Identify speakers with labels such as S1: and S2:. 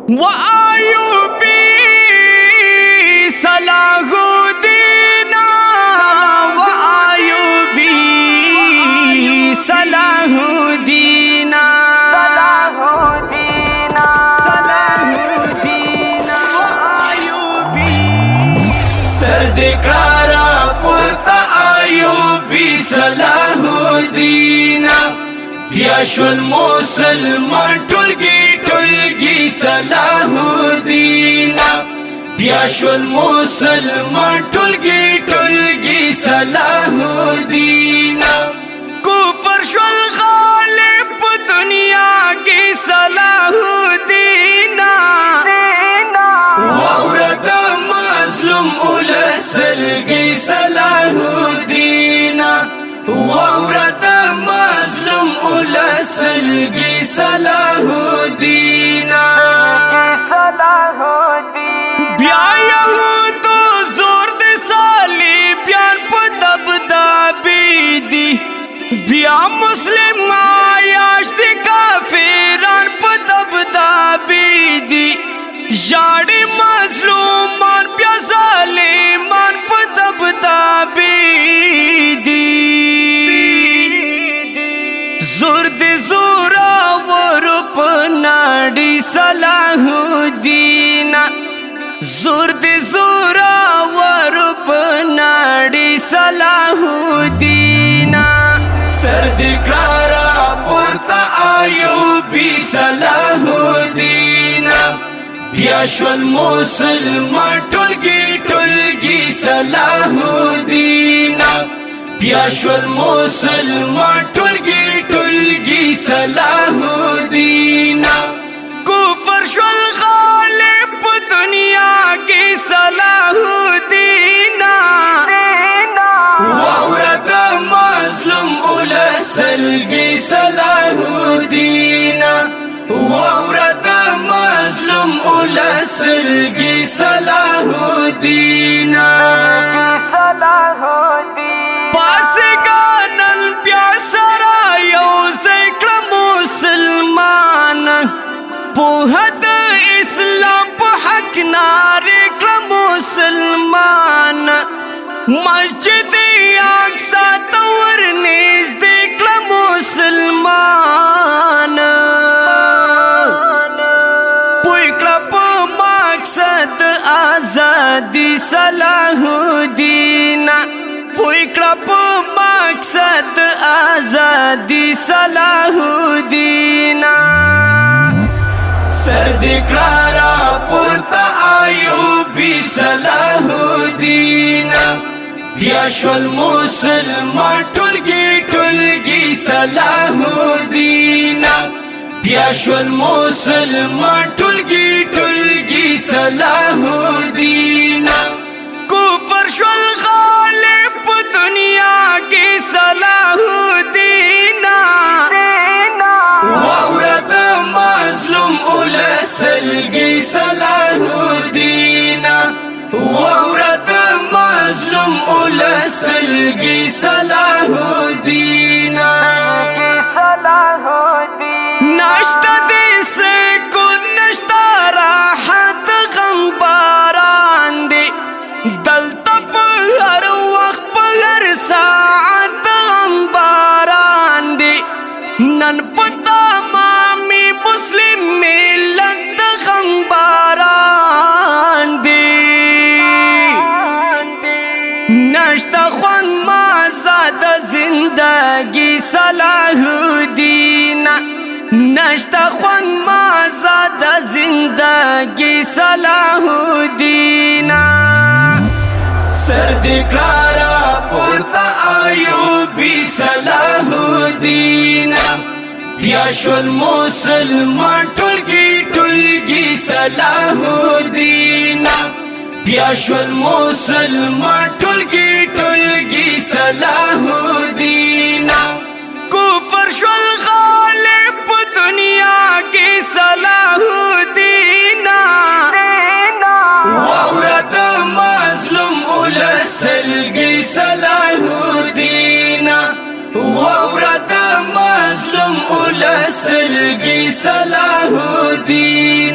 S1: وأيوبي صلاح الدين وأيوبي صلاح الدين وأيوبي سردکارا پورتا ایوبی صلاح الدین بیا شول مسلمان ټولګي صلاح الدین بیا شول مسلمان ټولګي صلاح الدین کفر شول غالب دنیا کې صلاح الدین واورد مظلوم ولسلګي صلاح الدین واورد مظلوم ولسلګي صلاح الدین بیا یهودو زور د صلیبیان په دبدبې دي بیا مسلم عیاش د کافران په دبدبې دي ژاړي مظلومان بیا ظالمان په دبدبې دي زور د زوراور په ناړي صلاح الدین زور د زوراور په ناړي صلاح الدین سردکارا پورتا ایوبی صلاح الدین بیا شول مسلمان ټولګي صلاح الدین بیا شول مسلمان ټولګي صلاح الدین کفر شول غالب دنیا کې صلاح الدین واورد مظلوم ولسلګي صلاح الدین واورد مظلوم ولسلګي صلاح الدین پاسګانل بیا سره یو ذکر مسلمان په د اسلام په حق ناره کړه مسلمان مسجد اقصی ته ورنږدې کړه مسلمان پوی کړه په مقصد ازادي صلاح الدین پوی کړه په مقصد ازادي صلاح الدین سردکارا پورتا ایوبی صلاح الدین بیا شول مسلمان ټولګي صلاح الدین بیا شول مسلمان ټولګي صلاح الدین کفر شول غالب دنیا کې صلاح الدین واورد مظلوم ولسلګي صلاح الدین واورد مظلوم ولسلګي صلاح الدین نشته دې سکون نشته راحت غم باران دي دلته په هر وخت په هر ساعت غم باران دي نن پتا مامي مسلم ملت د غم باران دي نشته خوان ما زاد زندگی صلاح الدین نشته خوان ما زاد زندگی صلاح الدین سردکارا پورتا ایوبی صلاح الدین بیا شول مسلمان ټولګي صلاح الدین بیا شول مسلمان ټولګي صلاح الدین کفر شول غالب دنیا کې صلاح الدین واورد مظلوم ولسلګي صلاح الدین واورد مظلوم ولسلګي صلاح الدین